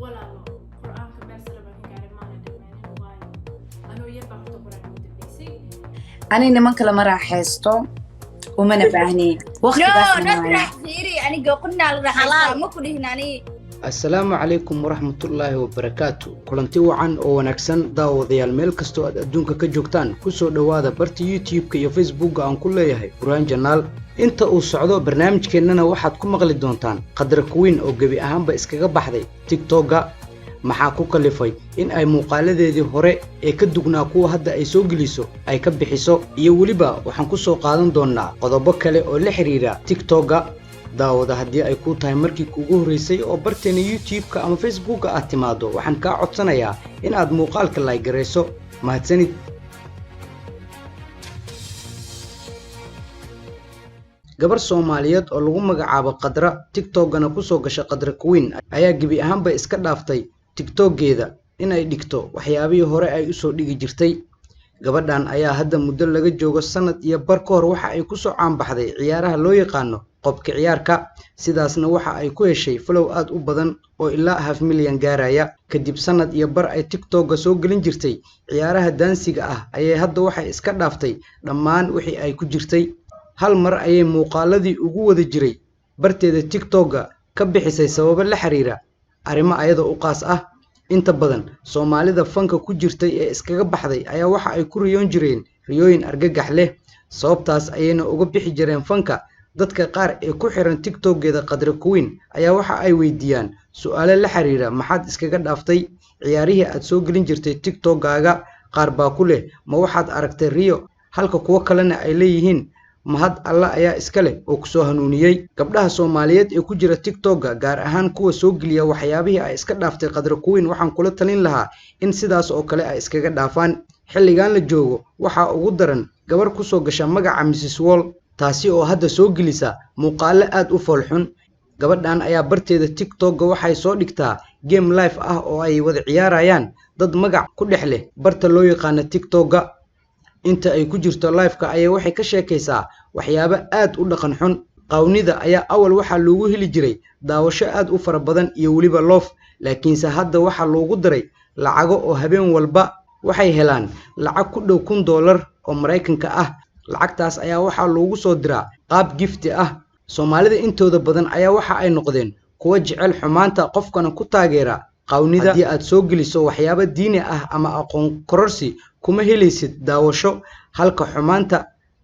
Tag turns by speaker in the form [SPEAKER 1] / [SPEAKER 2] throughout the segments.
[SPEAKER 1] walaalo quraanka meesha baan ka gaaray maalin dhammaan waayo anoo yar baan ku quraan u dambeysay
[SPEAKER 2] أنا نمك لما راح حيستو ومن بعهني وقت
[SPEAKER 3] No,
[SPEAKER 2] بس
[SPEAKER 3] not
[SPEAKER 2] معي
[SPEAKER 3] راح زيري أنا قلنا راح حلال ما كل هنا
[SPEAKER 4] asalaamu calaykum waraxmatullaahi wabarakaatu kulanti wacan oo wanaagsan daawadayaal meel kastoo aad adduunka ka joogtaan kusoo dhowaada barta youtube-ka iyo facebookga aan ku leeyahay burhaan janaal inta uu socdo barnaamijkeennana waxaad ku maqli doontaan qadra kuwiin oo gebi ahaanba iskaga baxday tiktokga maxaa ku kalifay in ay muuqaaladeedii hore ee ka dugnaa kuwa hadda ay soo geliso ay ka bixiso iyo weliba waxaan ku soo qaadan doonnaa qodobo kale oo la xiriira tiktokga daawada haddii ay ku tahay markii kuugu horreysay oo barteena youtube-ka ama facebookga aad timaado waxaan kaa codsanayaa in aad muuqaalka laygarayso mahadsanid gabar Soomaaliyeed oo lagu magacaabo Qadra TikTok-gana ku soo gashay Qadra Queen ayaa gebi ahaanba iska dhaaftay TikTok-geeda in ay dhigto waxyaabihii hore ay u soo dhigi jirtay gabadhan ayaa hadda muddo laga joogo sanad iyo bar ka hor waxa ay ku soo caanbaxday ciyaaraha loo yaqaano qobka ciyaarka sidaasna waxa ay ku heshay follow aad u badan oo ilaa 500,000 gaaraya kadib sanad iyo bar ay TikTok-ga soo gelin jirtay ciyaaraha daansiga ah ayay hadda waxay iska dhaaftay dhammaan wixii ay ku jirtay hal mar ayay muuqaaladii ugu wada jiray barteeda TikTok-ga ka bixisay sababo la xiriira arrimo ayada u qaas ah inta badan Soomaalida fanka ku jirtay ee iskaga baxday ayaa waxa ay ku riyoon jireen riyooyin argagax leh sababtaas ayayna uga bixi jireen fanka dadka qaar ee ku xiran TikTok-geeda Qadra Queen ayaa waxa ay weydiiyaan su'aalo la xiriira maxaad iskaga dhaaftay ciyaarihii aad soo gelin jirtay TikTok-gaaga qaar baa ku leh ma waxaad aragtay riyo halka kuwa kalena ay leeyihiin mahad alla ayaa iska leh oo ku soo hanuuniyay gabdhaha Soomaaliyeed ee ku jira TikTok-ga gaar ahaan kuwa soo geliya waxyaabihii ay iska dhaaftay Qadra Queen waxaan kula talin lahaa in sidaas oo kale ay iskaga dhaafaan xilligan la joogo waxa ugu daran gabar ku soo gasha magaca Mrs Wall taasi oo hadda soo gelisa muuqaalo aad u foolxun gabadhan ayaa barteeda TikTok-ga waxay soo dhigtaa game live ah oo ay wada ciyaarayaan dad magac ku dhex leh barta loo yaqaan TikTok-ga inta ay ku jirto live-ka ayaa waxay ka sheekaysaa waxyaabo aad u dhaqan xun qawnida ayaa awal waxa loogu heli jiray daawasho aad u fara badan iyo weliba loof laakiinse hadda waxa loogu daray lacago oo habeen walba waxay helaan lacag ku dhow $1,000 oo Mareykanka ah lacagtaas ayaa waxa loogu soo diraa qaab gifti ah Soomaalida intooda badan ayaa waxa ay noqdeen kuwa jecel xumaanta qofkana ku taageera qawnida haddii aad soo geliso waxyaabo diini ah ama aqoon kororsi kuma helaysid daawasho halka xumaanta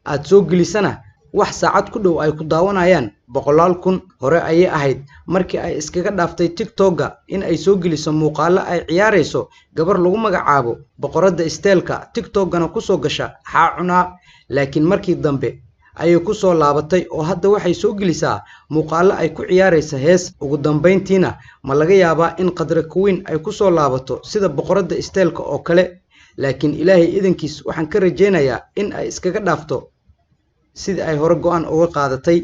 [SPEAKER 4] aad soo gelisana wax saacad ku dhow ay ku daawanayaan 100,000 hore ayay ahayd markii ay iskaga dhaaftay TikTok-ga in ay soo geliso muuqaalo ay ciyaarayso gabar lagu magacaabo boqorada isteelka TikTok-gana ku soo gasha xaacuna laakiin markii dambe ayay ku soo laabatay oo hadda waxay soo gelisaa muuqaalo ay ku ciyaarayso hees ugu dambeyntiina ma laga yaabaa in Qadra Queen ay ku soo laabato sida boqorada isteelka oo kale laakiin Ilaahay idankiis waxaan ka rajeynayaa in ay iskaga dhaafto sidii ay hore go'aan uga qaadatay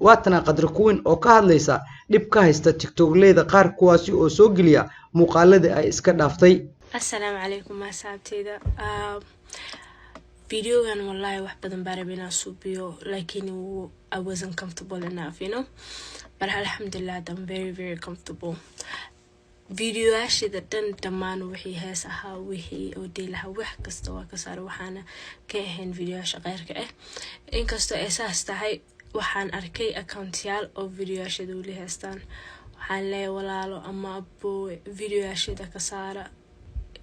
[SPEAKER 4] waatana Qadra Queen oo ka hadlaysa dhib ka haysta TikTok-leyda qaar kuwaasi oo soo geliya muuqaalada ay iska dhaaftay
[SPEAKER 5] السلام عليكم ما سابتيدا فيديو كان والله واحد بدن باربنا سوبيو لكن I wasn't comfortable enough you know but الحمد لله I'm very very comfortable فيديو عشرة دمان وحي هاسها وحي ودي لها وح كستوا كسر وحنا كأهن فيديو عش غير كأه إن كستوا أساس تهاي وحن أركي أكاونتيال أو فيديو عشرة دولي هستان وحن لا ولا له أما أبو فيديو عشرة كسارة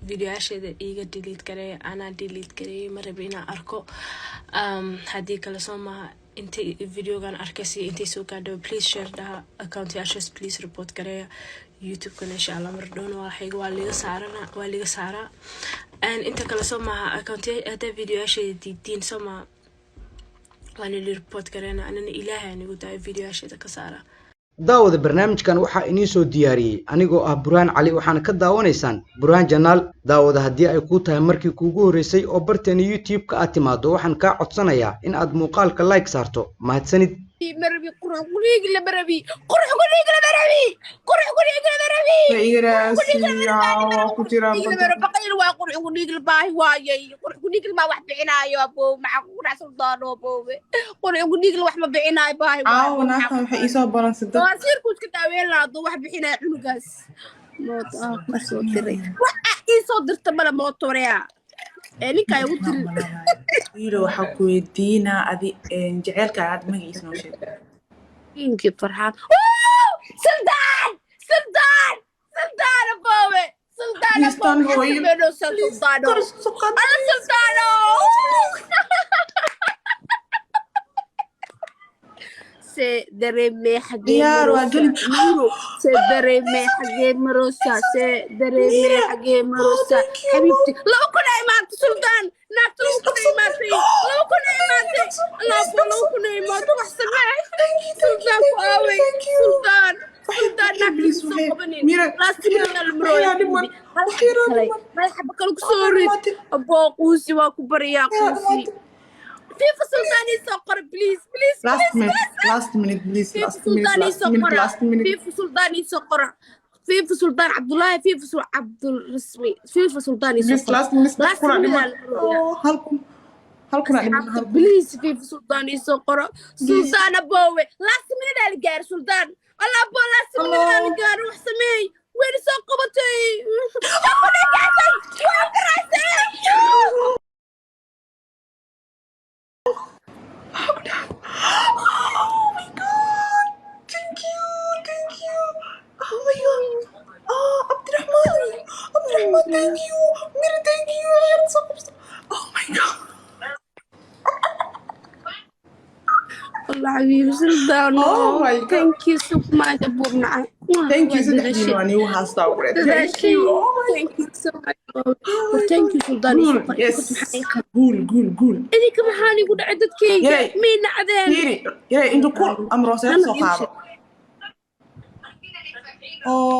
[SPEAKER 5] فيديو عشرة إيجا ديليت كريه أنا ديليت كريه مرة بينا أركو هدي كلا سوما انتي فيديو كان أركسي انتي سو كادو please share ده أكاونتي عشرة please report كريه يوتيوب كنا إن شاء الله مردون واحد واللي صارنا واللي صارا أن أنت كلا سوما أكاونتي هذا فيديو عشرة دين سوما وأنا اللي ريبورت كرينا أنا إلهي يعني قلت فيديو عشرة كسارة
[SPEAKER 4] daawada barnaamijkan waxa inii soo diyaariyay anigoo ah Burhaan Cali waxaana ka daawanaysaan Burhaan Janaal daawada haddii ay ku tahay markii kuugu horeysay oo barteena YouTube-ka aad timaado waxaan kaa codsanayaa in aad muuqaalka like saarto mahadsanid
[SPEAKER 3] مربي قرح قريق لا مربي قرح قريق لا مربي قرح قريق لا مربي
[SPEAKER 6] فإيراسيا كتير
[SPEAKER 3] بقيل waa qurux ugu dhigil baahi waayay qurux ugu dhigil ma wax bixinaayo abo maxaa ku raacsan doona abo qurux ugu dhigil wax ma bixinaayo baahi
[SPEAKER 6] عاونا waxay isoo balan saddex
[SPEAKER 3] waa sirku iska daaween laado wax bixinaayo cunugaas ما soo diray waxa ii soo dirta mala mootoreya ninka ay u dirin
[SPEAKER 6] wiilo waxaa ku weydiinaa adi jaceylka aad magaciisa noo sheeg
[SPEAKER 3] inkii farxaan سلطان سلطان سلطان أبوي سلطان أبوي منو سلطان أنا سلطان سدريمي حقي سدريمي حقي مروسا سدريمي حقي مروسا حبيبتي لو كنا إيمانت سلطان ناك لو كنا إيمانتي لو كنا إيمانتي لو كنا إيمانتي وحسن معي سلطان قوي سلطان سلطان ناك ميرا لازم المروي ما يحبك لك سوري أبو قوسي واكو بريا قوسي كيف سلطاني سقر بليز بليز
[SPEAKER 6] last minute please
[SPEAKER 3] كيف سلطاني سقر كيف سلطاني سقر كيف سلطان عبد الله كيف عبد الرسمي كيف سلطاني سقر
[SPEAKER 6] last minute halkuna
[SPEAKER 3] بليز كيف سلطاني سقر سلطان أبوي last minute الجار سلطان الله أبو last minute الجار وحسمي وين سقبتي أنا قاعدة
[SPEAKER 6] Oh my god! Thank you! Oh my god! Abdurrahman, thank you! Mira, thank you! Oh my god!
[SPEAKER 3] الله حبيبي سلطان thank you so much أبو بنعم
[SPEAKER 6] Thank you so much. You have started. Thank you.
[SPEAKER 3] Thank you so much. Thank you سلطان
[SPEAKER 6] Yes. Cool.
[SPEAKER 3] إني كم حالي قد عدت كيك مين عدين
[SPEAKER 6] يا إنتو كل أمر وسائل صحابة.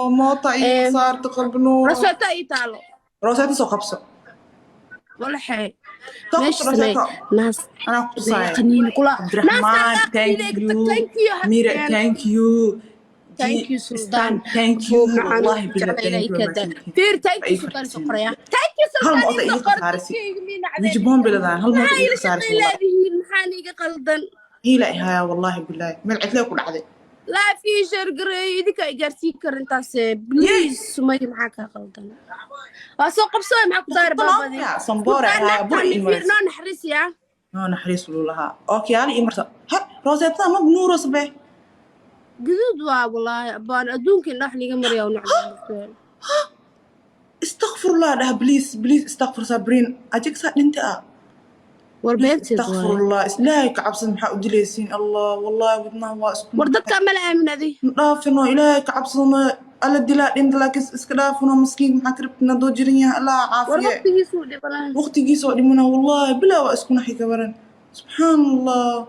[SPEAKER 6] موطعي صار تقلب نور.
[SPEAKER 3] رسالة إيطالو.
[SPEAKER 6] رسالة سوقبسو.
[SPEAKER 3] ولا حي.
[SPEAKER 6] ماشي سمي.
[SPEAKER 3] ناس.
[SPEAKER 6] أنا قصاي.
[SPEAKER 3] تنين كلها.
[SPEAKER 6] عبد الرحمن thank you. ميرا thank you.
[SPEAKER 3] Thank you سلطان.
[SPEAKER 6] Thank you. والله بالله thank you.
[SPEAKER 3] فير thank you سلطان سقريا. Thank you سلطان سقرتي.
[SPEAKER 6] يجيبون بلدان هل ما تقدر تسارس والله.
[SPEAKER 3] محاني قلدن.
[SPEAKER 6] هي لا هي والله بالله من عتلك ولا عدي.
[SPEAKER 3] لا في شرقري يدك إجارتي كرنتاس بليز سمي معك قلدن. واسوق بسوي معك داير بابا دي.
[SPEAKER 6] صنبورة ها بري
[SPEAKER 3] فير نون حريس يا.
[SPEAKER 6] نون حريس لها. أوكي أنا إمرتا. ها روزيتا ما بنور صبي.
[SPEAKER 3] جدود والله أبان أدونك نحن جمر يا ونعم.
[SPEAKER 6] استغفر الله ده بليز استغفر صابرين أجيك ساعة أنت
[SPEAKER 3] وربيت
[SPEAKER 6] استغفر الله إلهي كعبس محا أدليسين الله والله ودنا واسكم
[SPEAKER 3] وردت كامل من هذه
[SPEAKER 6] رافنا إلهي كعبس ما على الدلاء إن دلاك إسكرافنا مسكين محا كربتنا دو جرينيا الله عافية
[SPEAKER 3] وربتي جيسو دي بلان
[SPEAKER 6] وقتي جيسو دي منا والله بلا واسكن حي كبرن سبحان الله